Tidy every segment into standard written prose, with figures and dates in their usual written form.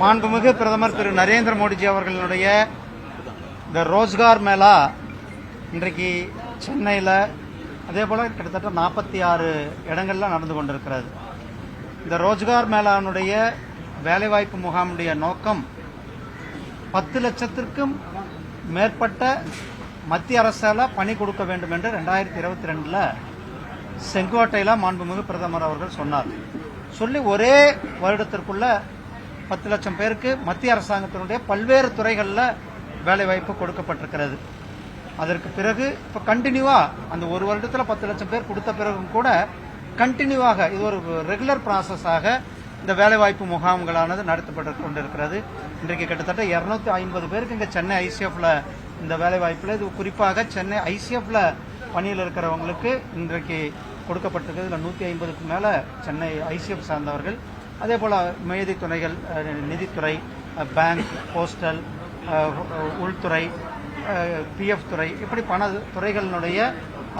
மாண்புமிகு பிரதமர் திரு நரேந்திர மோடிஜி அவர்களுடைய இந்த ரோஜ்கார் மேளா இன்றைக்கு சென்னையில் அதே போல் கிட்டத்தட்ட 46 இடங்கள்ல நடந்து கொண்டிருக்கிறது. இந்த ரோஜ்கார் மேளானுடைய வேலைவாய்ப்பு முகாமுடைய நோக்கம் 10 லட்சத்திற்கும் மேற்பட்ட மத்திய அரசால் பணி கொடுக்க வேண்டும் என்று 2022 செங்கோட்டையில் மாண்புமிகு பிரதமர் அவர்கள் சொன்னார். சொல்லி ஒரே வருடத்திற்குள்ள 10 லட்சம் பேருக்கு மத்திய அரசாங்கத்தினுடைய பல்வேறு துறைகளில் வேலைவாய்ப்பு கொடுக்கப்பட்டிருக்கிறது. அதற்கு பிறகு இப்போ கண்டினியூவாக அந்த ஒரு வருடத்தில் 10 லட்சம் பேர் கொடுத்த பிறகும் கூட கண்டினியூவாக இது ஒரு ரெகுலர் ப்ராசஸாக இந்த வேலைவாய்ப்பு முகாம்களானது நடத்தப்பட்டு கொண்டிருக்கிறது. இன்றைக்கு கிட்டத்தட்ட 250 பேருக்கு இங்கே சென்னை ஐசிஎஃப்ல இந்த வேலைவாய்ப்பில் இது குறிப்பாக சென்னை ஐசிஎஃப்ல பணியில் இருக்கிறவங்களுக்கு இன்றைக்கு கொடுக்கப்பட்டிருக்கிறது. இதில் 150க்கு மேலே சென்னை ஐசிஎஃப் சார்ந்தவர்கள், அதே போல் மேதி துறைகள், நிதித்துறை, பேங்க், போஸ்டல், உள்துறை, பிஎஃப் துறை, இப்படி பல துறைகளினுடைய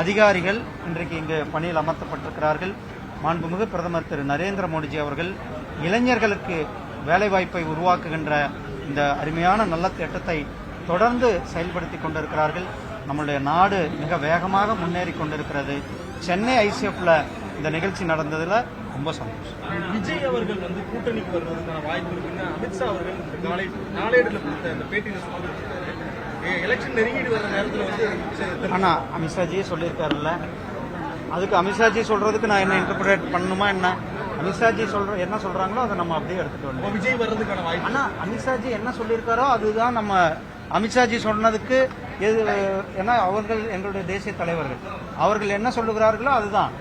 அதிகாரிகள் இன்றைக்கு இங்கு பணியில் அமர்த்தப்பட்டிருக்கிறார்கள். மாண்புமிகு பிரதமர் திரு நரேந்திர மோடிஜி அவர்கள் இளைஞர்களுக்கு வேலைவாய்ப்பை உருவாக்குகின்ற இந்த அருமையான நல்ல திட்டத்தை தொடர்ந்து செயல்படுத்தி கொண்டிருக்கிறார்கள். நம்முடைய நாடு மிக வேகமாக முன்னேறி கொண்டிருக்கிறது. சென்னை ஐசிஎஃப்ல இந்த நிகழ்ச்சி நடந்ததுல ரொம்ப சந்தோஷம். விஜய் அவர்கள் கூட்டணிக்கு வருவதற்கான வாய்ப்பு இருக்குன்னு அமித்ஷா அவர்கள் நாளேடுல கொடுத்த அந்த பேட்டியில சொல்லியிருக்காரு. எலெக்ஷன் நெருங்கிட்டு வர நேரத்தில் ஆனா அமித்ஷாஜியே சொல்லியிருக்காருல்ல, அதுக்கு அமித்ஷாஜி சொல்றதுக்கு நான் என்ன இன்டர்பிரேட் பண்ணணுமா என்ன? அமித்ஷாஜி என்ன சொல்றாங்களோ அதை நம்ம அப்படியே எடுத்துட்டு வரணும். விஜய் வர்றதுக்கான வாய்ப்பு. ஆனா அமித்ஷாஜி என்ன சொல்லியிருக்காரோ அதுதான் நம்ம அமித்ஷாஜி சொன்னதுக்கு ஏன்னா அவர்கள் எங்களுடைய தேசிய தலைவர்கள், அவர்கள் என்ன சொல்லுகிறார்களோ அதுதான்.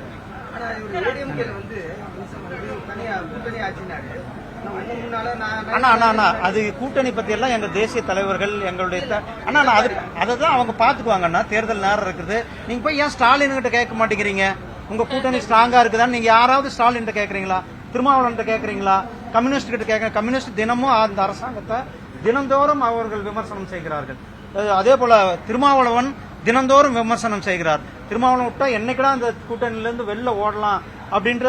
அது கூட்டணி பத்தி எல்லாம் எங்க தேசிய தலைவர்கள் எங்களுடைய அதான் அவங்க பாத்துக்குவாங்கன்னா. தேர்தல் நேரம் இருக்குது, நீங்க போய் ஏன் ஸ்டாலின் கிட்ட கேட்க மாட்டேங்கிறீங்க? உங்க கூட்டணி ஸ்ட்ராங்கா இருக்குதான்னு நீங்க யாராவது ஸ்டாலின் கிட்ட கேட்கறீங்களா? திருமாவளவன் கேட்கறீங்களா? கம்யூனிஸ்ட் கிட்ட கேட்க? கம்யூனிஸ்ட் தினமும் அந்த அரசாங்கத்தை தினந்தோறும் அவர்கள் விமர்சனம் செய்கிறார்கள். அதே போல திருமாவளவன் தினந்தோறும் விமர்சனம் செய்கிறார். திருமாவளவன் விட்டா என்னைக்குடா அந்த கூட்டணியிலிருந்து வெளில ஓடலாம் அப்படின்ற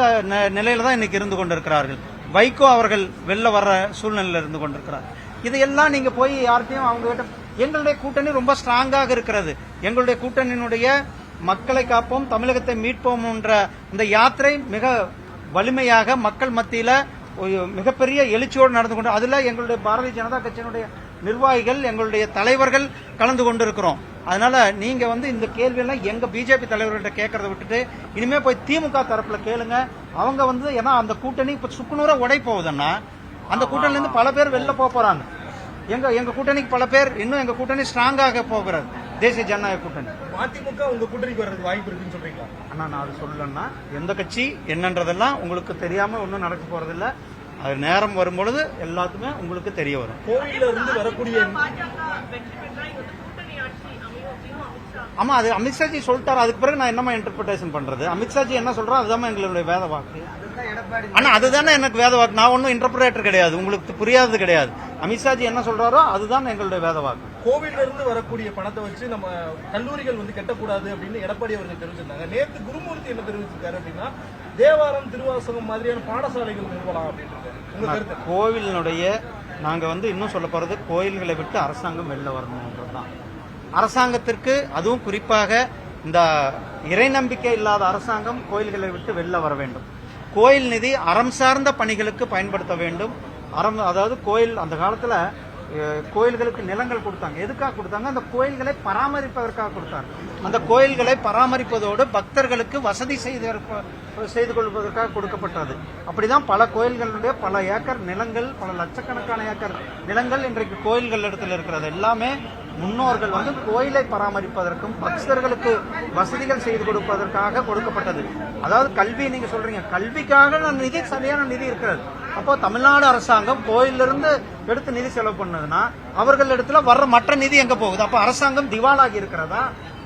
நிலையில தான் இன்னைக்கு இருந்து கொண்டிருக்கிறார்கள். வைகோ அவர்கள் வெளில வர்ற சூழ்நிலையில இருந்து கொண்டிருக்கிறார். இதையெல்லாம் நீங்க போய் யார்கிட்டையும் அவங்க கிட்ட எங்களுடைய கூட்டணி ரொம்ப ஸ்ட்ராங்காக இருக்கிறது, எங்களுடைய கூட்டணியினுடைய மக்களை காப்போம் தமிழகத்தை மீட்போம் என்ற இந்த யாத்திரை மிக வலிமையாக மக்கள் மத்தியில மிகப்பெரிய எழுச்சியோடு நடந்து கொண்டு, அதுல எங்களுடைய பாரதிய ஜனதா கட்சியினுடைய நிர்வாகிகள், எங்களுடைய தலைவர்கள் கலந்து கொண்டிருக்கிறோம். அதனால நீங்க இந்த கேள்வியெல்லாம் எங்க பிஜேபி தலைவர்கிட்ட கேட்கறத விட்டுட்டு இனிமே போய் திமுக தரப்புல கேளுங்க. அவங்க ஏன்னா அந்த கூட்டணி இப்ப சுக்குநூறா உடை போகுதுன்னா அந்த கூட்டணில இருந்து பல பேர் வெளில போறாங்க. எங்க கூட்டணிக்கு பல பேர் இன்னும் எங்க கூட்டணி ஸ்ட்ராங்காக போகிறது. தேசிய ஜனநாயக கூட்டணி அதிமுக உங்க கூட்டணிக்கு வர்றதுக்கு வாய்ப்பு இருக்குன்னு சொல்றீங்களா? ஆனா நான் அது சொல்லலன்னா எந்த கட்சி என்னன்றதெல்லாம் உங்களுக்கு தெரியாம ஒன்னும் நடக்க போறதில்ல. அது நேரம் வரும்பொழுது எல்லாத்துமே உங்களுக்கு தெரிய வரும். கோவில இருந்து வரக்கூடிய ஆமா, அது அமித்ஷாஜி சொல்லிட்டாரு. அதுக்கு பிறகு நான் என்னமா இன்டர்பிரேஷன் பண்றது? அமித்ஷாஜி என்ன சொல்றோம் அதுதான் எங்களுடைய வேத வாக்கு. ஆனா அதுதானே எனக்கு வேத வாக்கு. நான் ஒன்னும் இன்டர்பிரேட்டர் கிடையாது, உங்களுக்கு புரியாதது கிடையாது. அமித்ஷாஜி என்ன சொல்றாரோ அதுதான் எங்களுடைய வேத வாக்கு. கோவில்ல இருந்து வரக்கூடிய பணத்தை வச்சு நம்ம கல்லூரிகள் கட்டக்கூடாது அப்படின்னு எடப்பாடி அவர்கள் தெரிவிச்சிருந்தாங்க. நேற்று குருமூர்த்தி என்ன தெரிவிச்சிருக்காரு அப்படின்னா தேவாரம், திருவாசகம் மாதிரியான பாடசாலைகள் நிறுவலாம் அப்படின்னு. கோவிலினுடைய நாங்க இன்னும் சொல்ல போறது கோயில்களை விட்டு அரசாங்கம் வெளில வரணும்ன்றதுதான். அரசாங்கத்திற்கு அதுவும் குறிப்பாக இந்த இறை நம்பிக்கை இல்லாத அரசாங்கம் கோயில்களை விட்டு வெளில வர வேண்டும். கோயில் நிதி அறம் சார்ந்த பணிகளுக்கு பயன்படுத்த வேண்டும். அதாவது கோயில் அந்த காலத்துல கோயில்களுக்கு நிலங்கள் கொடுத்தாங்க. எதுக்காக கொடுத்தாங்க? அந்த கோயில்களை பராமரிப்பதற்காக கொடுத்தாங்க. அந்த கோயில்களை பராமரிப்பதோடு பக்தர்களுக்கு வசதி செய்து கொள்வதற்காக கொடுக்கப்பட்டது. அப்படிதான் பல கோயில்களுடைய பல ஏக்கர் நிலங்கள், பல லட்சக்கணக்கான ஏக்கர் நிலங்கள் இன்றைக்கு கோயில்கள் இடத்துல இருக்கிறது. எல்லாமே முன்னோர்கள் கோயிலை பராமரிப்பதற்கும் பக்தர்களுக்கு வசதிகள் செய்து கொடுப்பதற்காக கொடுக்கப்பட்டது. அதாவது கல்வி நீங்க சொல்றீங்க, கல்விக்காக நிதி சரியான நிதி இருக்கிறது. அப்போ தமிழ்நாடு அரசாங்கம் கோயிலிருந்து எடுத்து நிதி செலவு பண்ணதுன்னா அவர்கள் இடத்துல வர்ற மற்ற நிதி எங்க போகுது? அப்ப அரசாங்கம் திவாலாகி இருக்கிறதா?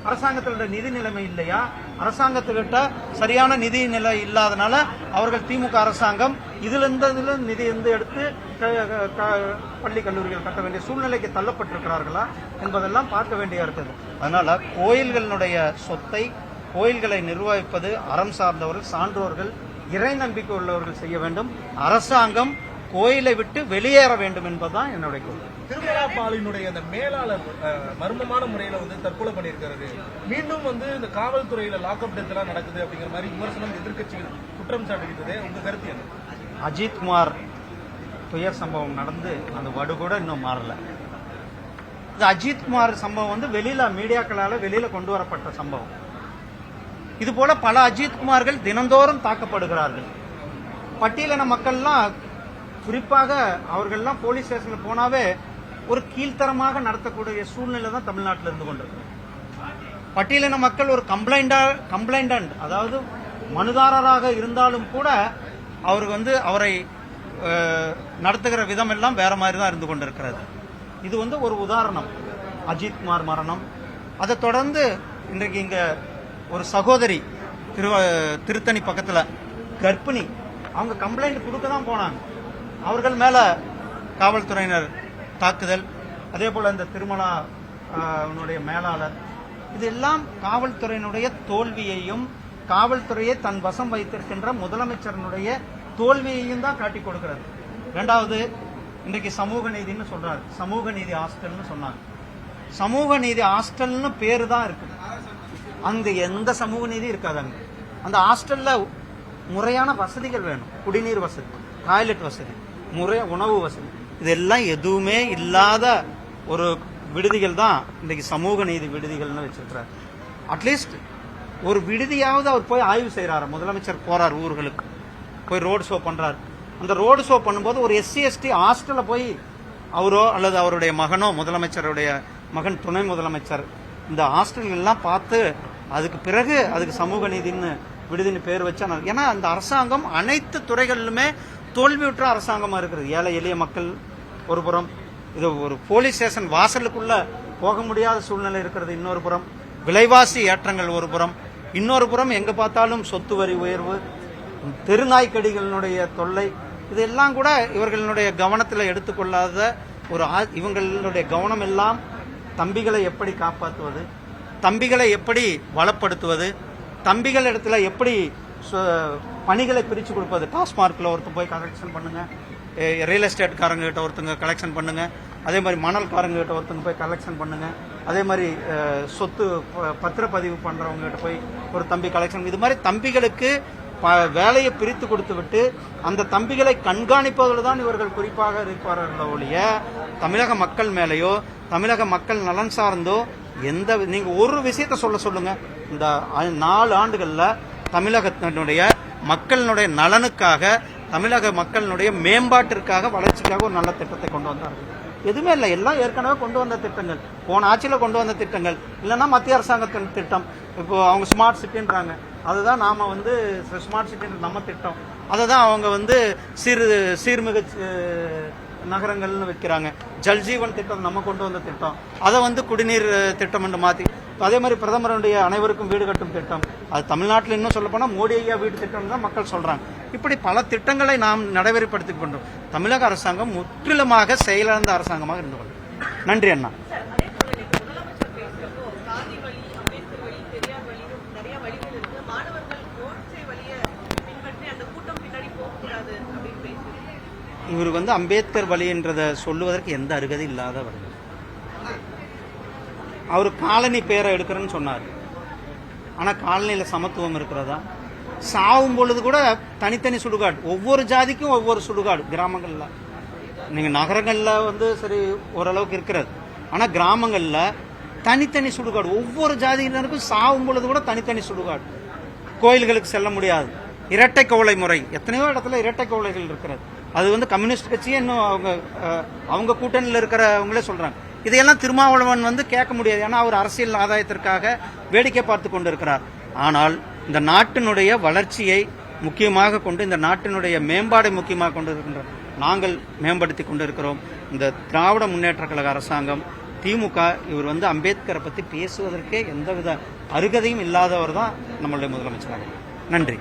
அரசாங்கத்தினுடைய நிதி நிலைமை இல்லையா? அரசாங்கத்துக்கிட்ட சரியான நிதி நிலை இல்லாதனால அவர்கள் திமுக அரசாங்கம் இதுல நிதி எடுத்து பள்ளி கல்லூரிகள் கட்ட வேண்டிய சூழ்நிலைக்கு தள்ளப்பட்டிருக்கிறார்களா என்பதெல்லாம் பார்க்க வேண்டிய இருக்குது. அதனால கோயில்களுடைய சொத்தை கோயில்களை நிர்வகிப்பது அறம் சார்ந்தவர்கள், சான்றோர்கள், இறை நம்பிக்கை உள்ளவர்கள் செய்ய வேண்டும். அரசாங்கம் கோயிலை விட்டு வெளியேற வேண்டும் என்பதுதான் என்னுடைய கோரிக்கை. திருமலாபாலினுடைய அந்த மேலாளர் மர்மமான முறையில வந்து தற்கொலை பண்ணியிருக்காரு. மீண்டும் வந்து இந்த காவல்துறையில லாக்அப் டெத் எல்லாம் நடக்குது அப்படிங்கிற மாதிரி விமர்சனம் எதிர்க்கட்சிகள் குற்றம் சாட்டுகிறது. உங்க கருத்து என்ன? அஜித்குமார் துயர் சம்பவம் நடந்து அந்த வடு கூட இன்னும் மாறல. இது அஜித்குமார் சம்பவம் வந்து வெளியில மீடியாக்களால வெளியில கொண்டு வரப்பட்ட சம்பவம். இது போல பல அஜித்குமார்கள் தினந்தோறும் தாக்கப்படுகிறார்கள். பட்டியலின மக்கள்லாம் குறிப்பாக அவர்கள்லாம் போலீஸ் ஸ்டேஷனுக்கு போனாவே ஒரு கீழ்த்தரமாக நடத்தக்கூடிய சூழ்நிலை தான் தமிழ்நாட்டில் இருந்து கொண்டிருக்கு. பட்டியலின மக்கள் ஒரு கம்ப்ளைண்டன்ட், அதாவது மனுதாரராக இருந்தாலும் கூட அவருக்கு வந்து அவரை நடத்துகிற விதம் எல்லாம் வேற மாதிரி தான் இருந்து கொண்டிருக்கிறது. இது வந்து ஒரு உதாரணம். அஜித்குமார் மரணம், அதை தொடர்ந்து இன்றைக்கு இங்க ஒரு சகோதரி திருத்தணி பக்கத்துல கர்ப்பிணி, அவங்க கம்ப்ளைண்ட் கொடுக்க தான் போனாங்க. அவர்கள் மேல காவல்துறையினர் தாக்குதல், அதே போல இந்த திருமலா மேலாளர், இதெல்லாம் காவல்துறையினுடைய தோல்வியையும் காவல்துறையை தன் வசம் வைத்திருக்கின்ற முதலமைச்சரனுடைய தோல்வியையும் தான் காட்டி கொடுக்கிறது. இரண்டாவது, இன்றைக்கு சமூக நீதினு சொல்றாரு, சமூக நீதி ஹாஸ்டல்னு சொன்னாங்க. சமூக நீதி ஹாஸ்டல்னு பேரு தான் இருக்கு, அங்க எந்த சமூக நீதி இருக்காது. அங்க அந்த ஹாஸ்டல்ல முறையான வசதிகள் வேணும், குடிநீர் வசதி, டாய்லெட் வசதி, முறை உணவு வசதி, இதெல்லாம் எதுவுமே இல்லாத ஒரு விடுதிகள் தான் இன்றைக்கு சமூக நீதி விடுதிகள்னு வச்சிருக்கிறார். அட்லீஸ்ட் ஒரு விடுதியாவது அவர் போய் ஆய்வு செய்யறாரு. முதலமைச்சர் போறார் ஊர்களுக்கு, போய் ரோடு ஷோ பண்றாரு. அந்த ரோடு ஷோ பண்ணும்போது ஒரு SC ST ஹாஸ்டல்ல போய் அவரோ அல்லது அவருடைய மகனோ, முதலமைச்சருடைய மகன் துணை முதலமைச்சர், இந்த ஹாஸ்டல் எல்லாம் பார்த்து அதுக்கு பிறகு அதுக்கு சமூக நீதினு விடுதின்னு பேர் வச்சா. ஏன்னா அந்த அரசாங்கம் அனைத்து துறைகளிலுமே தோல்வியுற்ற அரசாங்கமா இருக்கிறது. ஏழை எளிய மக்கள் ஒரு புறம், இது ஒரு போலீஸ் ஸ்டேஷன் வாசலுக்குள்ள போக முடியாத சூழ்நிலை இருக்கிறது இன்னொரு புறம், விலைவாசி ஏற்றங்கள் ஒரு புறம், இன்னொரு புறம் எங்க பார்த்தாலும் சொத்து வரி உயர்வு, தெருநாய்க்கடிகளினுடைய தொல்லை, இதெல்லாம் கூட இவர்களுடைய கவனத்தில் எடுத்துக்கொள்ளாத ஒரு இவங்களுடைய கவனம் எல்லாம் தம்பிகளை எப்படி காப்பாற்றுவது, தம்பிகளை எப்படி வளப்படுத்துவது, தம்பிகள் இடத்துல எப்படி பணிகளை பிரித்து கொடுப்பது. டாஸ்மார்க்கில் ஒருத்தர் போய் கலெக்ஷன் பண்ணுங்க, ரியல் எஸ்டேட் காரங்க கிட்ட ஒருத்தங்க கலெக்ஷன் பண்ணுங்க, அதே மாதிரி மணல்காரங்க கிட்ட ஒருத்தங்க போய் கலெக்ஷன் பண்ணுங்க, அதே மாதிரி சொத்து பத்திரப்பதிவு பண்றவங்க கிட்ட போய் ஒரு தம்பி கலெக்ஷன். இது மாதிரி தம்பிகளுக்கு வேலையை பிரித்து கொடுத்து விட்டு அந்த தம்பிகளை கண்காணிப்பதில் தான் இவர்கள் குறிப்பாக இருப்பார்கள் ஒழிய தமிழக மக்கள் மேலேயோ தமிழக மக்கள் நலன் சார்ந்தோ எந்த, நீங்க ஒரு விஷயத்த சொல்லுங்க, இந்த 4 ஆண்டுகள்ல தமிழகத்தினுடைய மக்களினுடைய நலனுக்காக, தமிழக மக்களினுடைய மேம்பாட்டிற்காக, வளர்ச்சிக்காக ஒரு நல்ல திட்டத்தை கொண்டு வந்தார்கள். எதுவுமே இல்லை, எல்லாம் ஏற்கனவே கொண்டு வந்த திட்டங்கள், போன ஆட்சியில் கொண்டு வந்த திட்டங்கள், இல்லைன்னா மத்திய அரசாங்கத்தின் திட்டம். இப்போ அவங்க ஸ்மார்ட் சிட்டின்றாங்க, அதுதான் நாம வந்து ஸ்மார்ட் சிட்டி நம்ம திட்டம், அதை தான் அவங்க வந்து சீர்மிகு நகரங்கள்னு வைக்கிறாங்க. ஜல்ஜீவன் திட்டம் நம்ம கொண்டு வந்த திட்டம், அதை வந்து குடிநீர் திட்டம் என்று மாற்றி. அதே மாதிரி பிரதமருடைய அனைவருக்கும் வீடு கட்டும் திட்டம், அது தமிழ்நாட்டில் இன்னும் சொல்ல போனால் மோடி ஐயா வீடு திட்டம் தான் மக்கள் சொல்றாங்க. இப்படி பல திட்டங்களை நாம் நடைமுறைப்படுத்திக் கொண்டோம். தமிழக அரசாங்கம் முற்றிலுமாக செயலிழந்த அரசாங்கமாக இருந்து கொள்ளும். நன்றி அண்ணா. இவர் வந்து அம்பேத்கர் வழி என்றதை சொல்லுவதற்கு எந்த அருகதை இல்லாதவர். அவர் காலனி பேரை எடுக்கிறேன்னு சொன்னார், ஆனா காலனியில சமத்துவம் இருக்கிறதா? சாவும் பொழுது கூட தனித்தனி சுடுகாடு, ஒவ்வொரு ஜாதிக்கும் ஒவ்வொரு சுடுகாடு கிராமங்கள்ல. நீங்க நகரங்கள்ல வந்து சரி ஓரளவுக்கு இருக்கிறது, ஆனா கிராமங்கள்ல தனித்தனி சுடுகாடு, ஒவ்வொரு ஜாதியினருக்கும் சாவும் பொழுது கூட தனித்தனி சுடுகாடு. கோயில்களுக்கு செல்ல முடியாது, இரட்டை கவுளை முறை, எத்தனையோ இடத்துல இரட்டை கவுளைகள் இருக்கிறது. அது வந்து கம்யூனிஸ்ட் கட்சியே இன்னும் அவங்க கூட்டணியில் இருக்கிறவங்களே சொல்றாங்க. இதையெல்லாம் திருமாவளவன் வந்து கேட்க முடியாது, ஏன்னா அவர் அரசியல் ஆதாயத்திற்காக வேடிக்கை பார்த்து கொண்டிருக்கிறார். ஆனால் இந்த நாட்டினுடைய வளர்ச்சியை முக்கியமாக கொண்டு, இந்த நாட்டினுடைய மேம்பாடை முக்கியமாக கொண்டு இருக்கின்ற நாங்கள் மேம்படுத்தி கொண்டிருக்கிறோம். இந்த திராவிட முன்னேற்ற கழக அரசாங்கம், திமுக, இவர் வந்து அம்பேத்கரை பற்றி பேசுவதற்கே எந்தவித அருகதையும் இல்லாதவர் தான் நம்மளுடைய முதலமைச்சராக. நன்றி.